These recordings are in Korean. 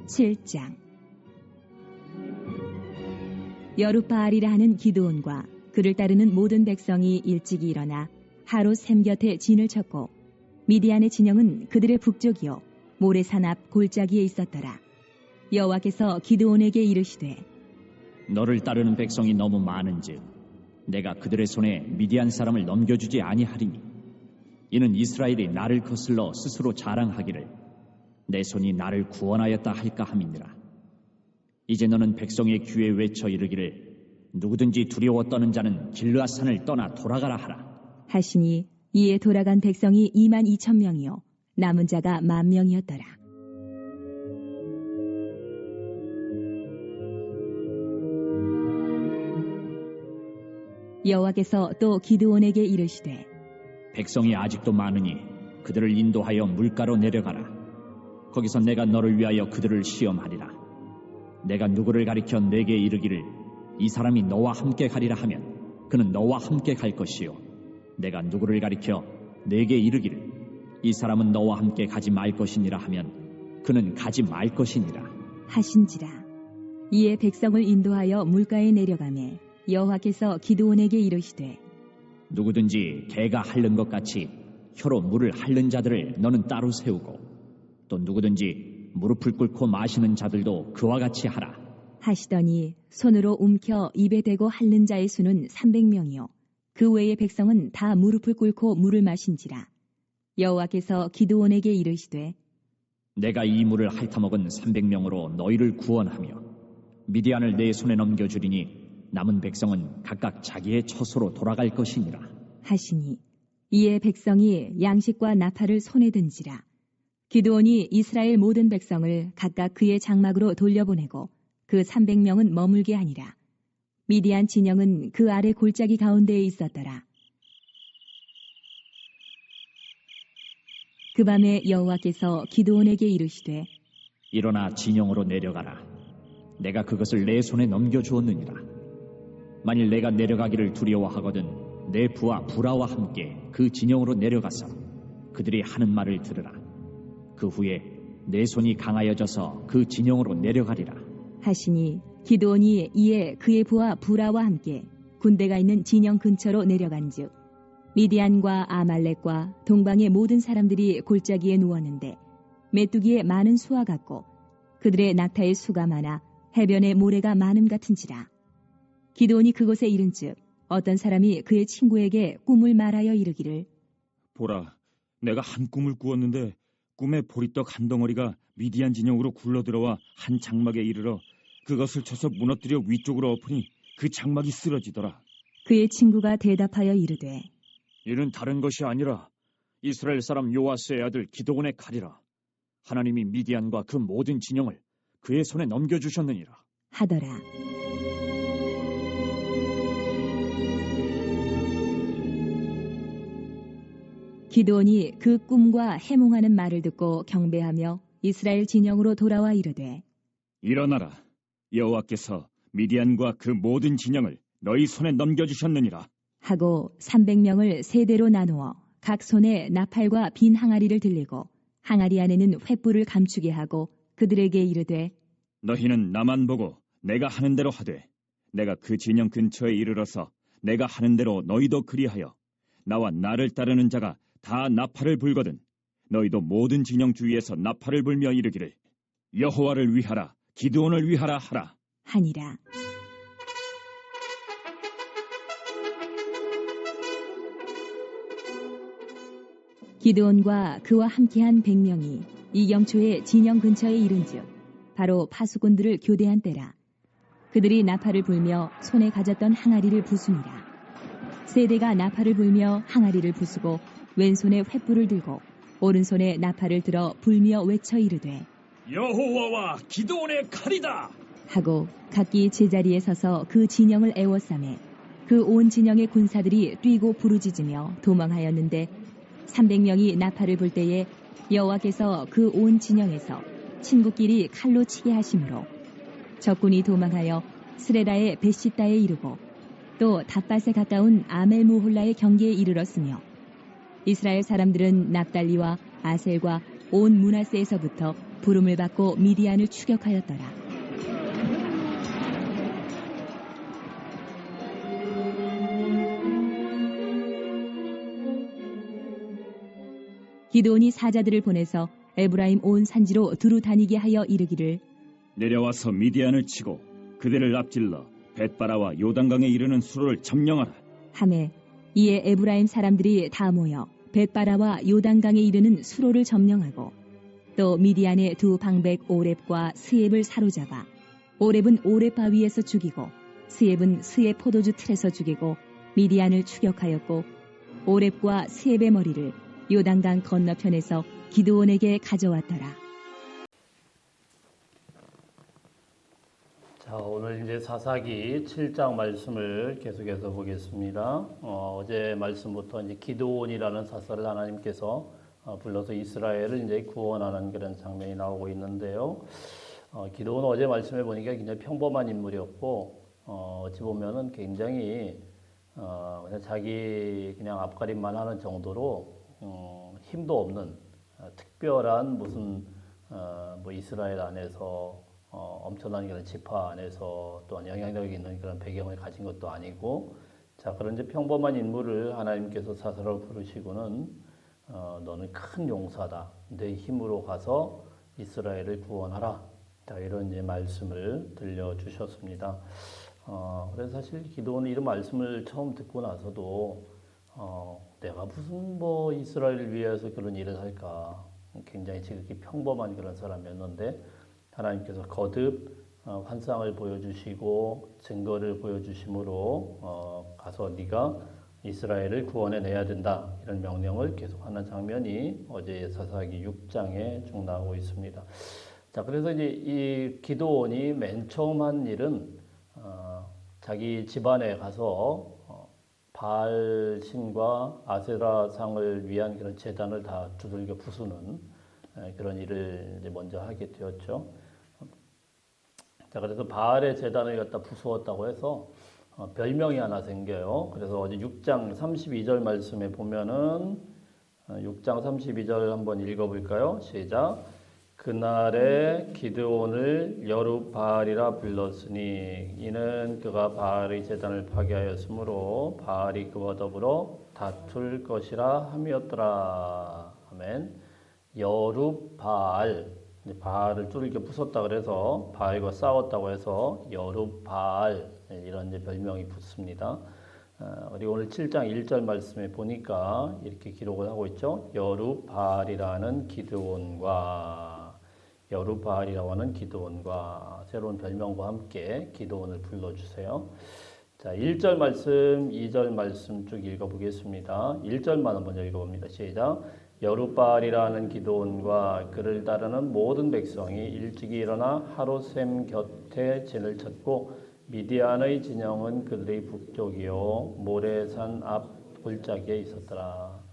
7장. 여룻바알이라 하는 기드온과 그를 따르는 모든 백성이 일찍이 일어나 하롯 샘 곁에 진을 쳤고 미디안의 진영은 그들의 북쪽이요 모레산 앞 골짜기에 있었더라. 여호와께서 기드온에게 이르시되 너를 따르는 백성이 너무 많은즉 내가 그들의 손에 미디안 사람을 넘겨주지 아니하리니 이는 이스라엘이 나를 거슬러 스스로 자랑하기를 내 손이 나를 구원하였다 할까 함이니라. 이제 너는 백성의 귀에 외쳐 이르기를 누구든지 두려워 떠는 자는 길르앗산을 떠나 돌아가라 하라 하시니 이에 돌아간 백성이 22,000명이요 남은 자가 10,000명이었더라. 여호와께서 또 기드온에게 이르시되 백성이 아직도 많으니 그들을 인도하여 물가로 내려가라. 거기서 내가 너를 위하여 그들을 시험하리라. 내가 누구를 가리켜 내게 이르기를 이 사람이 너와 함께 가리라 하면 그는 너와 함께 갈 것이요 내가 누구를 가리켜 내게 이르기를 이 사람은 너와 함께 가지 말 것이니라 하면 그는 가지 말 것이니라 하신지라. 이에 백성을 인도하여 물가에 내려가매 여호와께서 기드온에게 이르시되 누구든지 개가 핥는 것 같이 혀로 물을 핥는 자들을 너는 따로 세우고 또 누구든지 무릎을 꿇고 마시는 자들도 그와 같이 하라 하시더니 손으로 움켜 입에 대고 핥는 자의 수는 300명이요 그 외의 백성은 다 무릎을 꿇고 물을 마신지라. 여호와께서 기드온에게 이르시되 내가 이 물을 핥아먹은 300명으로 너희를 구원하며 미디안을 내 손에 넘겨주리니 남은 백성은 각각 자기의 처소로 돌아갈 것이니라 하시니 이에 백성이 양식과 나팔을 손에 든지라. 기드온이 이스라엘 모든 백성을 각각 그의 장막으로 돌려보내고 그 300명은 머물게 하니라. 미디안 진영은 그 아래 골짜기 가운데에 있었더라. 그 밤에 여호와께서 기드온에게 이르시되 일어나 진영으로 내려가라. 내가 그것을 내 손에 넘겨주었느니라. 만일 내가 내려가기를 두려워하거든 내 부하 부라와 함께 그 진영으로 내려가서 그들이 하는 말을 들으라. 그 후에 내 손이 강하여져서 그 진영으로 내려가리라 하시니 기드온이 이에 그의 부하 부라와 함께 군대가 있는 진영 근처로 내려간즉 미디안과 아말렉과 동방의 모든 사람들이 골짜기에 누웠는데 메뚜기에 많은 수와 같고 그들의 낙타의 수가 많아 해변에 모래가 많음 같은지라. 기드온이 그곳에 이른즉 어떤 사람이 그의 친구에게 꿈을 말하여 이르기를 보라, 내가 한 꿈을 꾸었는데 꿈에 보리떡 한 덩어리가 미디안 진영으로 굴러들어와 한 장막에 이르러 그것을 쳐서 무너뜨려 위쪽으로 엎으니 그 장막이 쓰러지더라. 그의 친구가 대답하여 이르되 이는 다른 것이 아니라 이스라엘 사람 요아스의 아들 기드온의 칼이라. 하나님이 미디안과 그 모든 진영을 그의 손에 넘겨주셨느니라 하더라. 기드온이 그 꿈과 해몽하는 말을 듣고 경배하며 이스라엘 진영으로 돌아와 이르되 일어나라. 여호와께서 미디안과 그 모든 진영을 너희 손에 넘겨주셨느니라 하고 300명을 세 대로 나누어 각 손에 나팔과 빈 항아리를 들리고 항아리 안에는 횃불을 감추게 하고 그들에게 이르되 너희는 나만 보고 내가 하는 대로 하되 내가 그 진영 근처에 이르러서 내가 하는 대로 너희도 그리하여 나와 나를 따르는 자가 다 나팔을 불거든 너희도 모든 진영 주위에서 나팔을 불며 이르기를 여호와를 위하라 기드온을 위하라 하라 하니라. 기드온과 그와 함께한 100명이 이경초의 진영 근처에 이른즉 바로 파수꾼들을 교대한 때라. 그들이 나팔을 불며 손에 가졌던 항아리를 부수니라. 세대가 나팔을 불며 항아리를 부수고 왼손에 횃불을 들고 오른손에 나팔을 들어 불며 외쳐 이르되 여호와와 기드온의 칼이다 하고 각기 제자리에 서서 그 진영을 에워싸매 그 온 진영의 군사들이 뛰고 부르짖으며 도망하였는데 300명이 나팔을 불 때에 여호와께서 그 온 진영에서 친구끼리 칼로 치게 하심으로 적군이 도망하여 스레라의 베시다에 이르고 또 닷밭에 가까운 아멜무홀라의 경계에 이르렀으며 이스라엘 사람들은 납달리와 아셀과 온 므낫세에서부터 부름을 받고 미디안을 추격하였더라. 기드온이 사자들을 보내서 에브라임 온 산지로 두루 다니게 하여 이르기를 내려와서 미디안을 치고 그들을 앞질러 벳바라와 요단강에 이르는 수로를 점령하라. 하매 이에 에브라임 사람들이 다 모여 벳바라와 요단강에 이르는 수로를 점령하고 또 미디안의 두 방백 오렙과 스엡을 사로잡아 오렙은 오렙 바위에서 죽이고 스엡은 스엡 포도주 틀에서 죽이고 미디안을 추격하였고 오렙과 스엡의 머리를 요단강 건너편에서 기드온에게 가져왔더라. 자, 오늘 이제 사사기 7장 말씀을 계속해서 보겠습니다. 어제 말씀부터 이제 기드온이라는 사사를 하나님께서 불러서 이스라엘을 이제 구원하는 그런 장면이 나오고 있는데요. 기드온은 어제 말씀해 보니까 굉장히 평범한 인물이었고, 어찌 보면은 굉장히 그냥 자기 그냥 앞가림만 하는 정도로 힘도 없는 특별한 무슨 뭐 이스라엘 안에서 엄청난 그런 지파 안에서 또한 영향력이 있는 그런 배경을 가진 것도 아니고, 자, 그런 이제 평범한 인물을 하나님께서 사사로 부르시고는 너는 큰 용사다. 내 힘으로 가서 이스라엘을 구원하라. 자, 이런 이제 말씀을 들려주셨습니다. 그래서 사실 기도는 이런 말씀을 처음 듣고 나서도 내가 무슨 뭐 이스라엘을 위해서 그런 일을 할까. 굉장히 지극히 평범한 그런 사람이었는데 하나님께서 거듭 환상을 보여주시고 증거를 보여주심으로 가서 네가 이스라엘을 구원해내야 된다. 이런 명령을 계속하는 장면이 어제 사사기 6장에 쭉 나오고 있습니다. 자, 그래서 이제 이 기드온이 맨 처음 한 일은 자기 집안에 가서 바알 신과 아세라 상을 위한 그런 제단을 다 두들겨 부수는 그런 일을 이제 먼저 하게 되었죠. 자, 그래서 바알의 제단을 갖다 부수었다고 해서 별명이 하나 생겨요. 그래서 어제 6장 32절 말씀에 보면은 6장 32절 한번 읽어볼까요? 시작. 그날에 기드온을 여룹바알이라 불렀으니 이는 그가 바알의 제단을 파괴하였으므로 바알이 그와 더불어 다툴 것이라 함이었더라. 아멘. 여룹바알, 바알을 뚫게 부쉈다 그래서 바알과 싸웠다고 해서 여룹바알 이런 이제 별명이 붙습니다. 그리고 오늘 7장 1절 말씀에 보니까 이렇게 기록을 하고 있죠. 여룹바알이라는 기드온과 여룹바알이라고 하는 기드온과 새로운 별명과 함께 기드온을 불러주세요. 자, 1절 말씀, 2절 말씀 쭉 읽어보겠습니다. 1절만 먼저 읽어봅니다. 시작. 여룹바알이라는 기드온과 그를 따르는 모든 백성이 일찍이 일어나 하롯셈 곁에 진을 쳤고 미디안의 진영은 그들의 북쪽이요 모레산 앞 골짜기에 있었더라.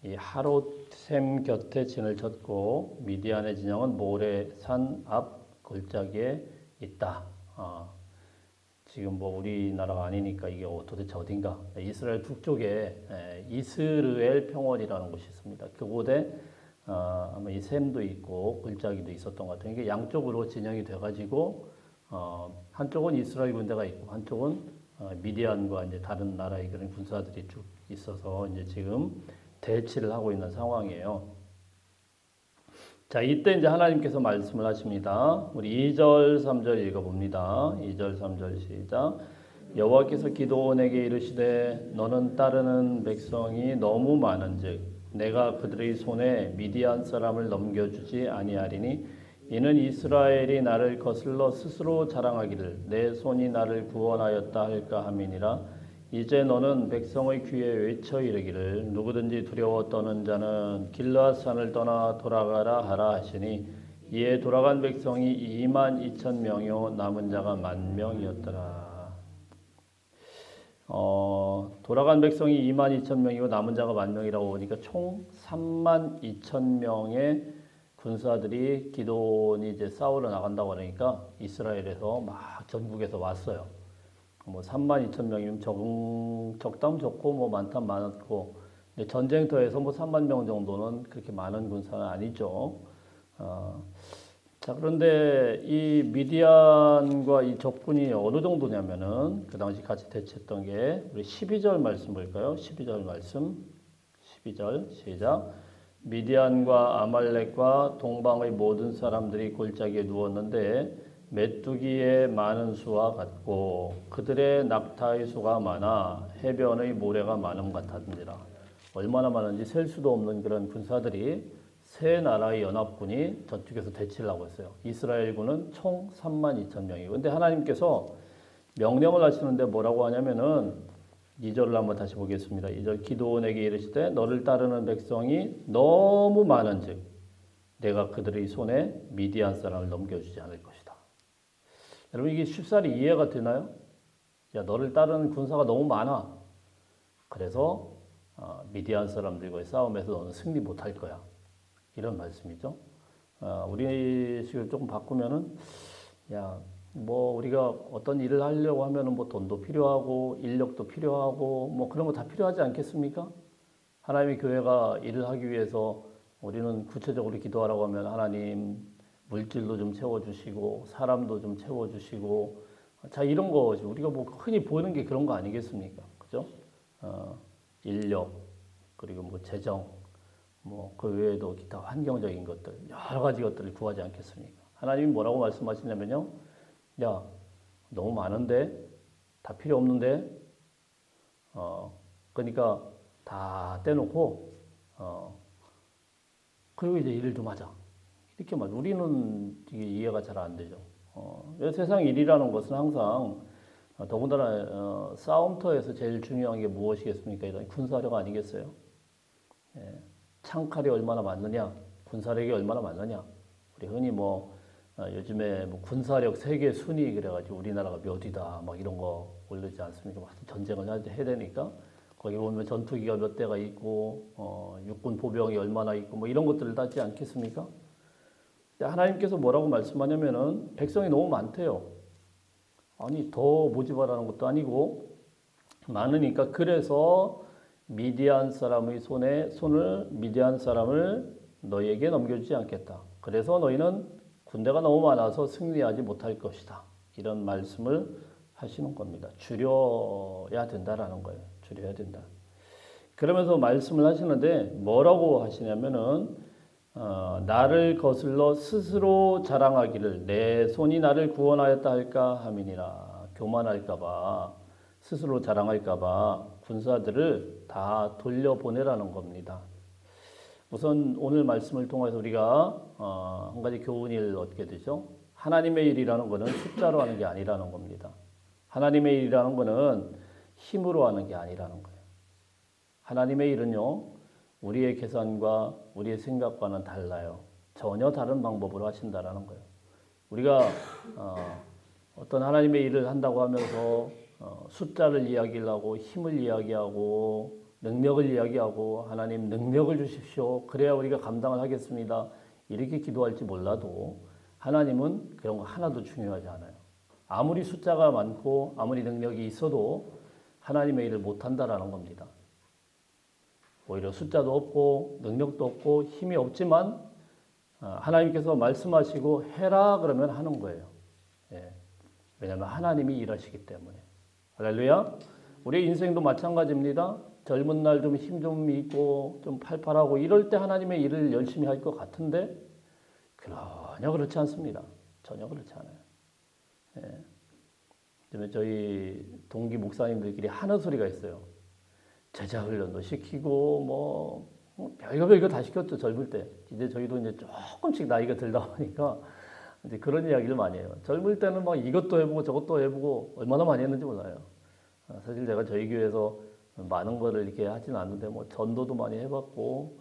이 하롯셈 곁에 진을 쳤고 미디안의 진영은 모레산 앞 골짜기에 있다. 지금 뭐 우리나라가 아니니까 이게 도대체 어딘가? 이스라엘 북쪽에 이스르엘 평원이라는 곳이 있습니다. 그곳에 아마 이 셈도 있고 골짜기도 있었던 것 같아요. 이게 양쪽으로 진영이 돼가지고 한쪽은 이스라엘 군대가 있고 한쪽은 미디안과 이제 다른 나라의 그런 군사들이 쭉 있어서 이제 지금 대치를 하고 있는 상황이에요. 자, 이때 이제 하나님께서 말씀을 하십니다. 우리 2절, 3절 읽어봅니다. 2절, 3절 시작. 여호와께서 기드온에게 이르시되 너는 따르는 백성이 너무 많은즉 내가 그들의 손에 미디안 사람을 넘겨주지 아니하리니 이는 이스라엘이 나를 거슬러 스스로 자랑하기를 내 손이 나를 구원하였다 할까 함이니라. 이제 너는 백성의 귀에 외쳐 이르기를 누구든지 두려워 떠는 자는 길르앗산을 떠나 돌아가라 하라 하시니 이에 돌아간 백성이 22,000명이요 남은 자가 10,000명이었더라. 돌아간 백성이 22,000명이고 남은 자가 10,000명이라고 보니까 총 32,000명의 군사들이 기드온이 이제 싸우러 나간다고 하니까 이스라엘에서 막 전국에서 왔어요. 뭐 32,000명이면 적다면 적고 뭐 많다면 많았고 근데 전쟁터에서 뭐 3만 명 정도는 그렇게 많은 군사는 아니죠. 자, 그런데 이 미디안과 이 적군이 어느 정도냐면은 그 당시 같이 대치했던 게 우리 12절 말씀 볼까요? 12절 말씀. 12절 시작. 미디안과 아말렉과 동방의 모든 사람들이 골짜기에 누웠는데 메뚜기의 많은 수와 같고 그들의 낙타의 수가 많아 해변의 모래가 많음 같았느니라. 얼마나 많은지 셀 수도 없는 그런 군사들이 세 나라의 연합군이 저쪽에서 대치를 하고 있어요. 이스라엘군은 총 3만 2천 명이고. 근데 하나님께서 명령을 하시는데 뭐라고 하냐면은 2절을 한번 다시 보겠습니다. 2절 기드온에게 이르시되 너를 따르는 백성이 너무 많은즉 내가 그들의 손에 미디안 사람을 넘겨주지 않을 것이다. 여러분 이게 쉽사리 이해가 되나요? 야, 너를 따르는 군사가 너무 많아. 그래서 미디안 사람들과의 싸움에서 너는 승리 못할 거야. 이런 말씀이죠. 우리 식을 조금 바꾸면은 야, 뭐 우리가 어떤 일을 하려고 하면은 뭐 돈도 필요하고 인력도 필요하고 뭐 그런 거 다 필요하지 않겠습니까? 하나님의 교회가 일을 하기 위해서 우리는 구체적으로 기도하라고 하면 하나님 물질도 좀 채워주시고 사람도 좀 채워주시고 자 이런 거 우리가 뭐 흔히 보는 게 그런 거 아니겠습니까? 그죠? 인력 그리고 뭐 재정 뭐 그 외에도 기타 환경적인 것들 여러 가지 것들을 구하지 않겠습니까? 하나님이 뭐라고 말씀하시냐면요. 야, 너무 많은데 다 필요 없는데 그러니까 다 떼놓고 그리고 이제 일을 좀 하자. 이렇게 말. 우리는 이게 이해가 잘 안 되죠. 세상 일이라는 것은 항상 더군다나 싸움터에서 제일 중요한 게 무엇이겠습니까? 이런 군사력 아니겠어요? 예. 창칼이 얼마나 많느냐, 군사력이 얼마나 많느냐. 우리 흔히 뭐 요즘에 뭐 군사력 세계 순위 그래가지고 우리나라가 몇 위다 막 이런 거 올리지 않습니까? 전쟁을 해야 되니까 거기 보면 전투기가 몇 대가 있고 육군 보병이 얼마나 있고 뭐 이런 것들을 따지지 않겠습니까? 하나님께서 뭐라고 말씀하냐면은 백성이 너무 많대요. 아니 더 모집하라는 것도 아니고 많으니까 그래서 미디안 사람의 손을 미디안 사람을 너희에게 넘겨주지 않겠다. 그래서 너희는 군대가 너무 많아서 승리하지 못할 것이다. 이런 말씀을 하시는 겁니다. 줄여야 된다라는 거예요. 줄여야 된다. 그러면서 말씀을 하시는데 뭐라고 하시냐면은 나를 거슬러 스스로 자랑하기를 내 손이 나를 구원하였다 할까 함이니라. 교만할까봐 스스로 자랑할까봐 군사들을 다 돌려보내라는 겁니다. 우선 오늘 말씀을 통해서 우리가 한 가지 교훈을 얻게 되죠. 하나님의 일이라는 것은 숫자로 하는 게 아니라는 겁니다. 하나님의 일이라는 것은 힘으로 하는 게 아니라는 거예요. 하나님의 일은요, 우리의 계산과 우리의 생각과는 달라요. 전혀 다른 방법으로 하신다라는 거예요. 우리가 어떤 하나님의 일을 한다고 하면서 숫자를 이야기하고 힘을 이야기하고 능력을 이야기하고 하나님 능력을 주십시오. 그래야 우리가 감당을 하겠습니다. 이렇게 기도할지 몰라도 하나님은 그런 거 하나도 중요하지 않아요. 아무리 숫자가 많고 아무리 능력이 있어도 하나님의 일을 못한다라는 겁니다. 오히려 숫자도 없고 능력도 없고 힘이 없지만 하나님께서 말씀하시고 해라 그러면 하는 거예요. 예. 왜냐하면 하나님이 일하시기 때문에. 할렐루야. 우리 인생도 마찬가지입니다. 젊은 날 좀 힘 좀 있고 좀 팔팔하고 이럴 때 하나님의 일을 열심히 할 것 같은데 전혀 그렇지 않습니다. 전혀 그렇지 않아요. 예. 저희 동기 목사님들끼리 하는 소리가 있어요. 제자 훈련도 시키고 뭐 별거 다 시켰죠. 젊을 때. 이제 저희도 이제 조금씩 나이가 들다 보니까 이제 그런 이야기를 많이 해요. 젊을 때는 막 이것도 해보고 저것도 해보고 얼마나 많이 했는지 몰라요. 사실 제가 저희 교회에서 많은 거를 이렇게 하진 않는데 뭐 전도도 많이 해봤고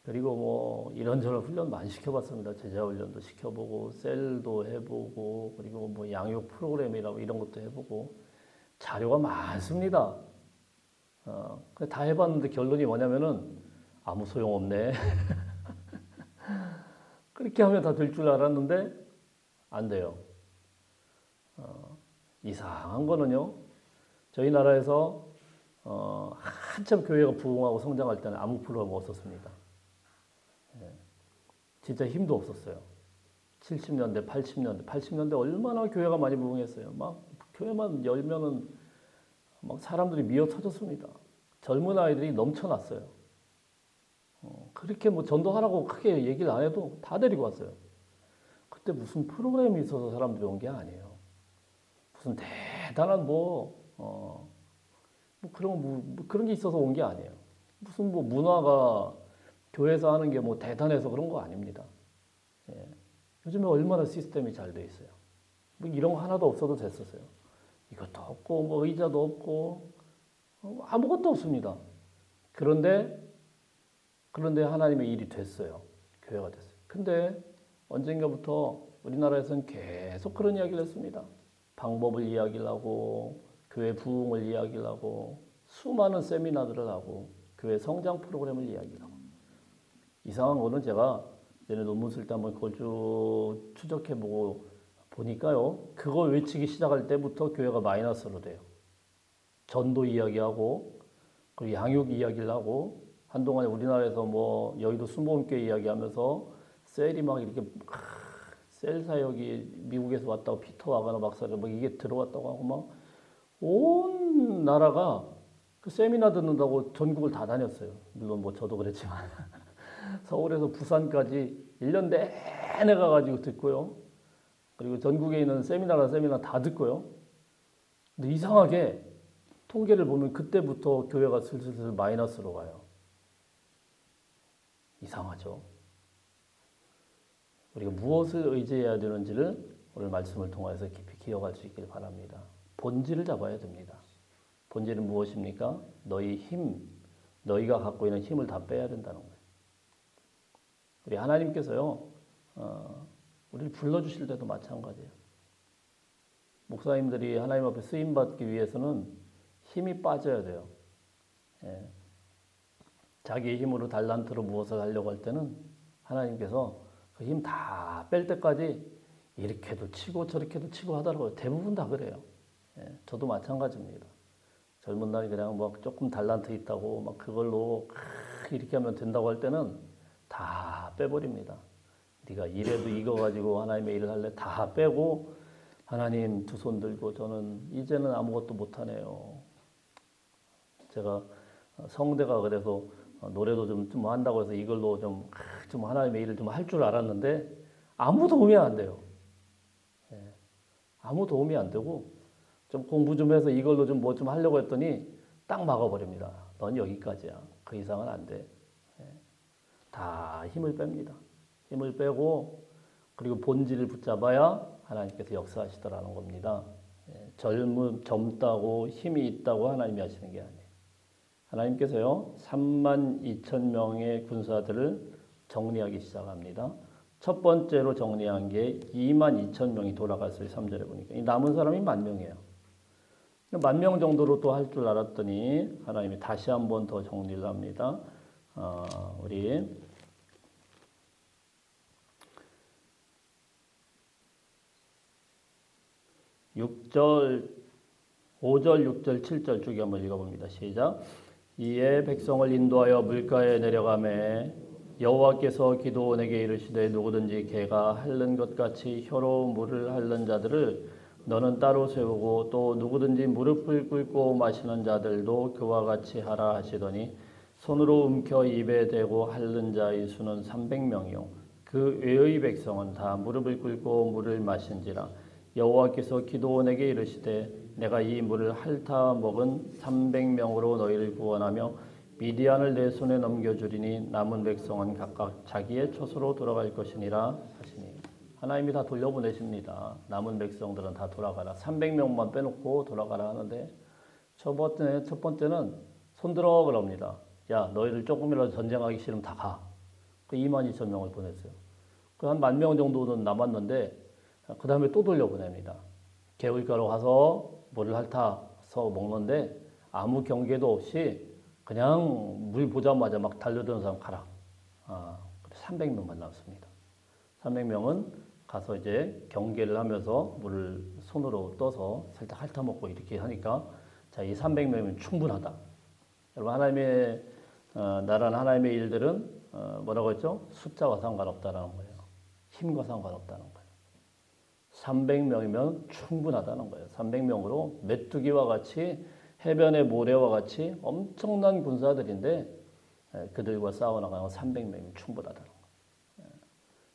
그리고 뭐 이런저런 훈련 많이 시켜봤습니다. 제자 훈련도 시켜보고 셀도 해보고 그리고 뭐 양육 프로그램이라고 이런 것도 해보고 자료가 많습니다. 다 해봤는데 결론이 뭐냐면은 아무 소용없네. 그렇게 하면 다 될 줄 알았는데 안 돼요. 이상한 거는요. 저희 나라에서 한참 교회가 부흥하고 성장할 때는 아무 프로그램 없었습니다. 예. 진짜 힘도 없었어요. 70년대, 80년대 얼마나 교회가 많이 부흥했어요. 막 교회만 열면은 막 사람들이 미어 터졌습니다. 젊은 아이들이 넘쳐났어요. 그렇게 뭐 전도하라고 크게 얘기를 안 해도 다 데리고 왔어요. 그때 무슨 프로그램이 있어서 사람들이 온 게 아니에요. 무슨 대단한 그런 게 있어서 온 게 아니에요. 무슨 뭐 문화가 교회에서 하는 게 뭐 대단해서 그런 거 아닙니다. 예. 요즘에 얼마나 시스템이 잘 돼 있어요. 뭐 이런 거 하나도 없어도 됐었어요. 이것도 없고 뭐 의자도 없고 아무것도 없습니다. 그런데 하나님의 일이 됐어요. 교회가 됐어요. 근데 언젠가부터 우리나라에서는 계속 그런 이야기를 했습니다. 방법을 이야기를 하고 교회 부흥을 이야기를 하고 수많은 세미나들을 하고 교회 성장 프로그램을 이야기를 하고 이상한 거는 제가 전에 논문 쓸 때 한번 그걸 쭉 추적해보고 보니까요. 그걸 외치기 시작할 때부터 교회가 마이너스로 돼요. 전도 이야기하고 그리고 양육 이야기를 하고 한동안에 우리나라에서 뭐 여의도 순복음교회 이야기하면서 셀이 막 이렇게 셀 사역이 미국에서 왔다고 피터 와가나 박사가 막 이게 들어왔다고 하고 막 온 나라가 그 세미나 듣는다고 전국을 다 다녔어요. 물론 뭐 저도 그랬지만 서울에서 부산까지 1년 내내 가가지고 듣고요. 그리고 전국에 있는 세미나 다 듣고요. 근데 이상하게 통계를 보면 그때부터 교회가 슬슬 마이너스로 가요. 이상하죠. 우리가 무엇을 의지해야 되는지를 오늘 말씀을 통해서 깊이 기억할 수 있길 바랍니다. 본질을 잡아야 됩니다. 본질은 무엇입니까? 너희가 갖고 있는 힘을 다 빼야 된다는 거예요. 우리 하나님께서요, 우리를 불러주실 때도 마찬가지예요. 목사님들이 하나님 앞에 쓰임받기 위해서는 힘이 빠져야 돼요. 예. 자기의 힘으로 달란트로 무엇을 하려고 할 때는 하나님께서 그 힘 다 뺄 때까지 이렇게도 치고 저렇게도 치고 하더라고요. 대부분 다 그래요. 예. 저도 마찬가지입니다. 젊은 날이 그냥 막 조금 달란트 있다고 막 그걸로 이렇게 하면 된다고 할 때는 다 빼버립니다. 네가 이래도 이거 가지고 하나님의 일을 할래? 다 빼고 하나님 두 손 들고 저는 이제는 아무것도 못하네요. 제가 성대가 그래서 노래도 좀 한다고 해서 이걸로 좀 하나님의 일을 좀 할 줄 알았는데 아무 도움이 안 돼요. 예. 아무 도움이 안 되고 좀 공부 좀 해서 이걸로 좀 뭐 좀 하려고 했더니 딱 막아버립니다. 넌 여기까지야. 그 이상은 안 돼. 예. 다 힘을 뺍니다. 힘을 빼고 그리고 본질을 붙잡아야 하나님께서 역사하시더라는 겁니다. 예. 젊다고 힘이 있다고 하나님이 하시는 게 아니에요. 하나님께서요 32,000명의 군사들을 정리하기 시작합니다. 첫 번째로 정리한 게 22,000명이 돌아갔어요. 3절에 보니까 이 남은 사람이 10,000명이에요. 10,000명 정도로 또 할 줄 알았더니 하나님이 다시 한번 더 정리를 합니다. 우리 5절, 6절, 7절 쭉 한번 읽어봅니다. 시작. 이에 백성을 인도하여 물가에 내려가매 여호와께서 기드온에게 이르시되 누구든지 개가 핥는 것 같이 혀로 물을 핥는 자들을 너는 따로 세우고 또 누구든지 무릎을 꿇고 마시는 자들도 그와 같이 하라 하시더니 손으로 움켜 입에 대고 핥는 자의 수는 300명이요 그 외의 백성은 다 무릎을 꿇고 물을 마신지라. 여호와께서 기드온에게 이르시되 내가 이 물을 핥아 먹은 300명으로 너희를 구원하며 미디안을 내 손에 넘겨주리니 남은 백성은 각각 자기의 처소로 돌아갈 것이니라 하시니. 하나님이 다 돌려보내십니다. 남은 백성들은 다 돌아가라. 300명만 빼놓고 돌아가라 하는데 첫 번째는 손들어 그럽니다. 야 너희들 조금이라도 전쟁하기 싫으면 다 가. 그 22,000명을 보냈어요. 그 한 10,000명 정도는 남았는데 그 다음에 또 돌려보냅니다. 개울가로 가서 물을 핥아서 먹는데 아무 경계도 없이 그냥 물 보자마자 막 달려드는 사람 가라. 300명만 남습니다. 300명은 가서 이제 경계를 하면서 물을 손으로 떠서 살짝 핥아먹고 이렇게 하니까 자, 이 300명이면 충분하다. 여러분 하나님의 나라는 하나님의 일들은 뭐라고 했죠? 숫자와 상관없다라는 거예요. 힘과 상관없다는 거예요. 300명이면 충분하다는 거예요. 300명으로 메뚜기와 같이 해변의 모래와 같이 엄청난 군사들인데 그들과 싸워나가는 300명이면 충분하다는 거예요.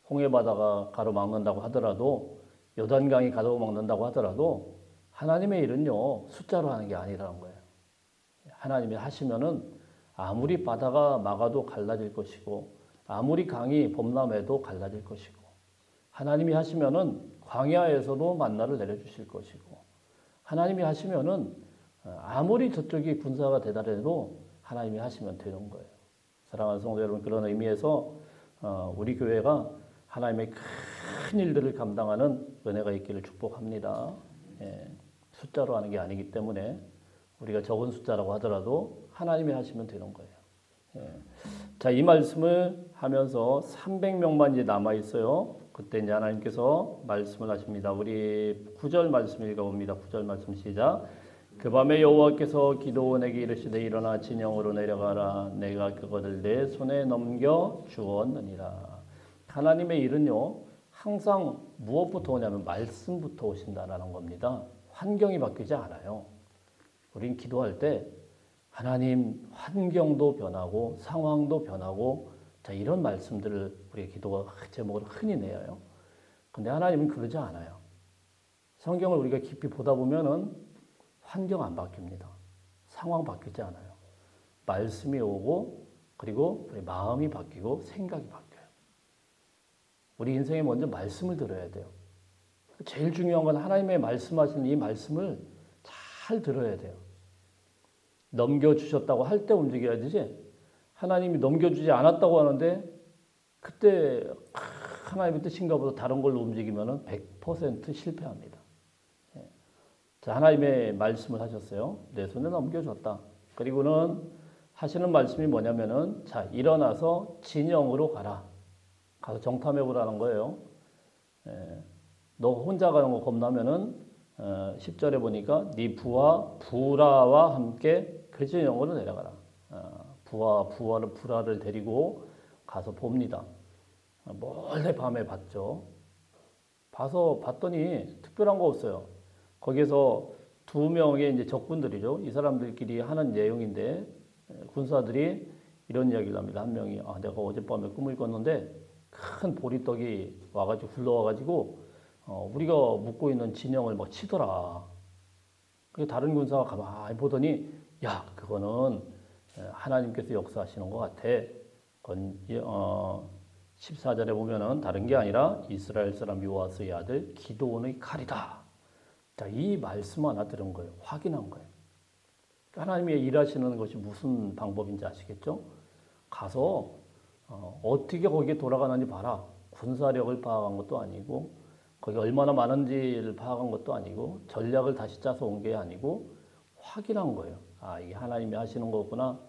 홍해 바다가 가로막는다고 하더라도 요단강이 가로막는다고 하더라도 하나님의 일은요 숫자로 하는 게 아니라는 거예요. 하나님이 하시면은 아무리 바다가 막아도 갈라질 것이고 아무리 강이 범람해도 갈라질 것이고 하나님이 하시면은 광야에서도 만나를 내려주실 것이고 하나님이 하시면은 아무리 저쪽이 군사가 대단해도 하나님이 하시면 되는 거예요. 사랑하는 성도 여러분, 그런 의미에서 우리 교회가 하나님의 큰 일들을 감당하는 은혜가 있기를 축복합니다. 숫자로 하는 게 아니기 때문에 우리가 적은 숫자라고 하더라도 하나님이 하시면 되는 거예요. 자, 이 말씀을 하면서 300명만 이제 남아 있어요. 그때 이제 하나님께서 말씀을 하십니다. 우리 9절 말씀 읽어봅니다. 9절 말씀 시작. 그 밤에 여호와께서 기드온에게 이르시되 일어나 진영으로 내려가라. 내가 그것을 내 손에 넘겨 주었느니라. 하나님의 일은요 항상 무엇부터 오냐면 말씀부터 오신다라는 겁니다. 환경이 바뀌지 않아요. 우린 기도할 때 하나님 환경도 변하고 상황도 변하고 자 이런 말씀들을 우리가 기도가 제목으로 흔히 내요. 근데 하나님은 그러지 않아요. 성경을 우리가 깊이 보다 보면은 환경 안 바뀝니다. 상황 바뀌지 않아요. 말씀이 오고 그리고 우리 마음이 바뀌고 생각이 바뀌어요. 우리 인생에 먼저 말씀을 들어야 돼요. 제일 중요한 건 하나님의 말씀하시는 이 말씀을 잘 들어야 돼요. 넘겨주셨다고 할 때 움직여야 되지. 하나님이 넘겨주지 않았다고 하는데 그때 하나님의 뜻인가 보다 다른 걸로 움직이면 100% 실패합니다. 자, 하나님의 말씀을 하셨어요. 내 손에 넘겨줬다. 그리고는 하시는 말씀이 뭐냐면은 자 일어나서 진영으로 가라. 가서 정탐해보라는 거예요. 너 혼자 가는 거 겁나면은 10절에 보니까 네 부하 부라와 함께 그 진영으로 내려가라. 부라를 데리고 가서 봅니다. 몰래 밤에 봤죠. 봐서 봤더니 특별한 거 없어요. 거기서 2명의 이제 적군들이죠. 이 사람들끼리 하는 내용인데 군사들이 이런 이야기를 합니다. 한 명이 내가 어젯밤에 꿈을 꿨는데 큰 보리떡이 와가지고 굴러와가지고 우리가 묵고 있는 진영을 막 치더라. 그게 다른 군사가 가만히 보더니 야 그거는 하나님께서 역사하시는 것 같아. 그건 14절에 보면은 다른 게 아니라 이스라엘 사람 요아스의 아들 기드온의 칼이다. 자, 이 말씀 하나 들은 거예요. 확인한 거예요. 하나님이 일하시는 것이 무슨 방법인지 아시겠죠? 가서 어떻게 거기에 돌아가는지 봐라. 군사력을 파악한 것도 아니고 거기 얼마나 많은지를 파악한 것도 아니고 전략을 다시 짜서 온 게 아니고 확인한 거예요. 이게 하나님이 하시는 거구나.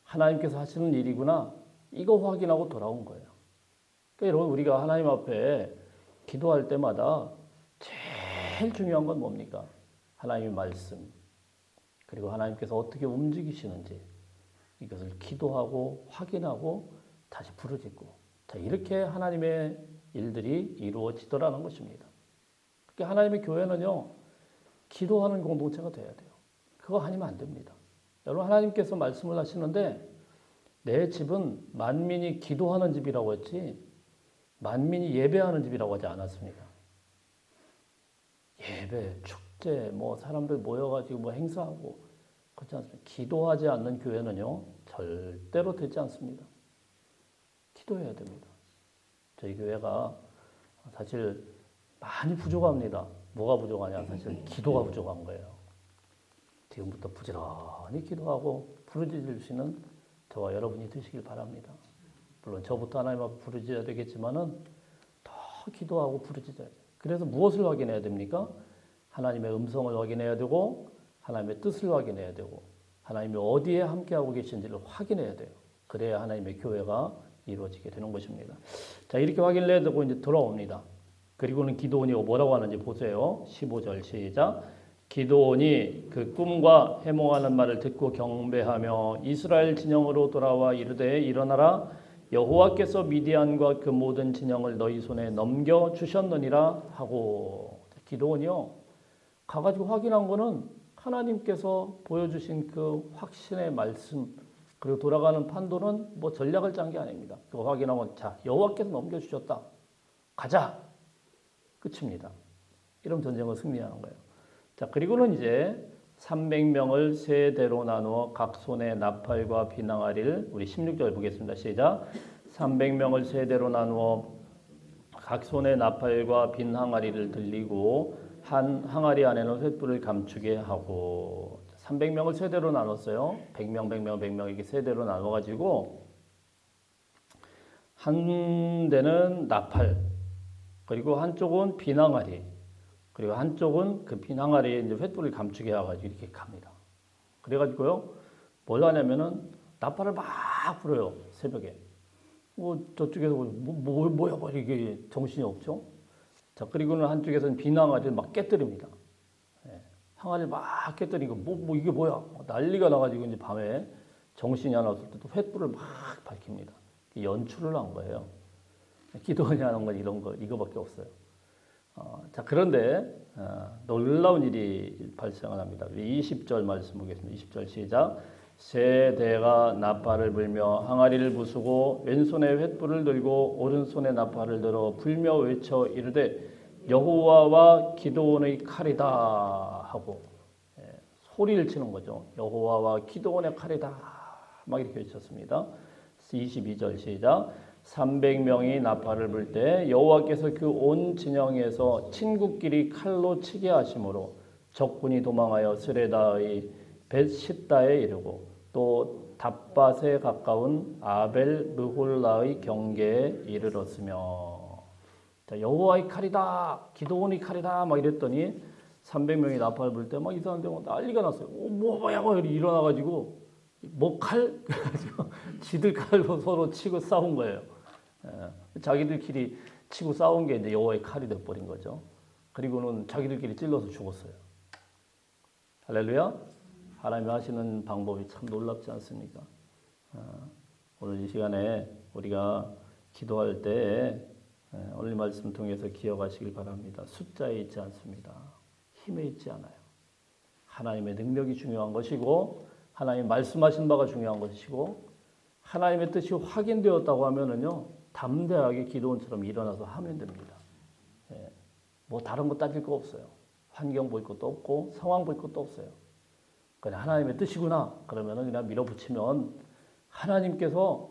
하나님께서 하시는 일이구나. 이거 확인하고 돌아온 거예요. 그러니까 여러분 우리가 하나님 앞에 기도할 때마다 제일 중요한 건 뭡니까? 하나님의 말씀 그리고 하나님께서 어떻게 움직이시는지 이것을 기도하고 확인하고 다시 부르짖고 자 이렇게 하나님의 일들이 이루어지더라는 것입니다. 그러니까 하나님의 교회는요 기도하는 공동체가 돼야 돼요. 그거 아니면 안 됩니다. 여러분 하나님께서 말씀을 하시는데 내 집은 만민이 기도하는 집이라고 했지 만민이 예배하는 집이라고 하지 않았습니다. 예배, 축제, 사람들 모여가지고 행사하고 그렇지 않습니다. 기도하지 않는 교회는요 절대로 되지 않습니다. 기도해야 됩니다. 저희 교회가 사실 많이 부족합니다. 뭐가 부족하냐? 사실 기도가 부족한 거예요. 지금부터 부지런히 기도하고 부르짖을 수 있는 저와 여러분이 되시길 바랍니다. 물론 저부터 하나님 앞에 부르짖어야 되겠지만은 더 기도하고 부르짖어야 돼요. 그래서 무엇을 확인해야 됩니까? 하나님의 음성을 확인해야 되고 하나님의 뜻을 확인해야 되고 하나님이 어디에 함께하고 계신지를 확인해야 돼요. 그래야 하나님의 교회가 이루어지게 되는 것입니다. 자, 이렇게 확인을 해야 되고 이제 돌아옵니다. 그리고는 기드온이 뭐라고 하는지 보세요. 15절 시작. 기드온이 그 꿈과 해몽하는 말을 듣고 경배하며 이스라엘 진영으로 돌아와 이르되 일어나라 여호와께서 미디안과 그 모든 진영을 너희 손에 넘겨 주셨느니라 하고 기드온이요 가가지고 확인한 거는 하나님께서 보여주신 그 확신의 말씀 그리고 돌아가는 판도는 뭐 전략을 짠 게 아닙니다. 그거 확인하면 자 여호와께서 넘겨주셨다. 가자. 끝입니다. 이런 전쟁을 승리하는 거예요. 자 그리고는 이제 300명을 세 대로 나누어 각 손에 나팔과 비낭아리를 우리 16절 보겠습니다. 시작. 300명을 세 대로 나누어 각 손에 나팔과 빈 항아리를 들리고 한 항아리 안에는 횃불을 감추게 하고 300명을 세 대로 나눴어요. 100명, 100명, 100명 이렇게 세 대로 나눠가지고 한 대는 나팔 그리고 한쪽은 빈 항아리 그리고 한쪽은 그 빈 항아리에 이제 횃불을 감추게 해가지고 이렇게 갑니다. 그래가지고요 뭘 하냐면은 나팔을 막 불어요 새벽에. 뭐 저쪽에서 뭐야 이게 정신이 없죠. 자 그리고는 한쪽에서는 빈 항아리를 막 깨뜨립니다. 예, 항아리를 막 깨뜨리고 뭐 이게 뭐야 난리가 나가지고 이제 밤에 정신이 안 왔을 때도 횃불을 막 밝힙니다. 연출을 한 거예요. 기도원이 하는 건 이런 거 이거밖에 없어요. 자 그런데 놀라운 일이 발생을 합니다. 20절 말씀 보겠습니다. 20절 시작. 세 대가 나팔을 불며 항아리를 부수고 왼손에 횃불을 들고 오른손에 나팔을 들어 불며 외쳐 이르되 여호와와 기드온의 칼이다 하고 소리를 치는 거죠. 여호와와 기드온의 칼이다 막 이렇게 외쳤습니다. 22절 시작. 300명이 나팔을 불 때 여호와께서 그 온 진영에서 친구끼리 칼로 치게 하심으로 적군이 도망하여 스레다의 벳시다에 이르고 또 답밭에 가까운 아벨 르홀라의 경계에 이르렀으며 자, 여호와의 칼이다 기드온의 칼이다 막 이랬더니 300명이 나팔을 불 때 막 이 사람들 난리가 났어요. 뭐야 일어나가지고 뭐 칼? 지들 칼로 서로 치고 싸운 거예요. 자기들끼리 치고 싸운 게 이제 여호와의 칼이 돼버린 거죠. 그리고는 자기들끼리 찔러서 죽었어요. 할렐루야. 하나님이 하시는 방법이 참 놀랍지 않습니까? 오늘 이 시간에 우리가 기도할 때 오늘 말씀 통해서 기억하시길 바랍니다. 숫자에 있지 않습니다. 힘에 있지 않아요. 하나님의 능력이 중요한 것이고 하나님 말씀하신 바가 중요한 것이고 하나님의 뜻이 확인되었다고 하면은요 담대하게 기도원처럼 일어나서 하면 됩니다. 뭐 다른 거 따질 거 없어요. 환경 볼 것도 없고 상황 볼 것도 없어요. 그냥 하나님의 뜻이구나 그러면은 그냥 밀어붙이면 하나님께서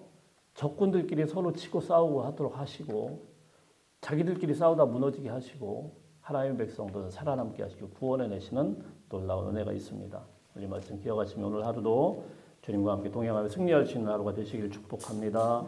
적군들끼리 서로 치고 싸우고 하도록 하시고 자기들끼리 싸우다 무너지게 하시고 하나님의 백성들은 살아남게 하시고 구원해내시는 놀라운 은혜가 있습니다. 우리 말씀 기억하시면 오늘 하루도 주님과 함께 동행하며 승리할 수 있는 하루가 되시길 축복합니다.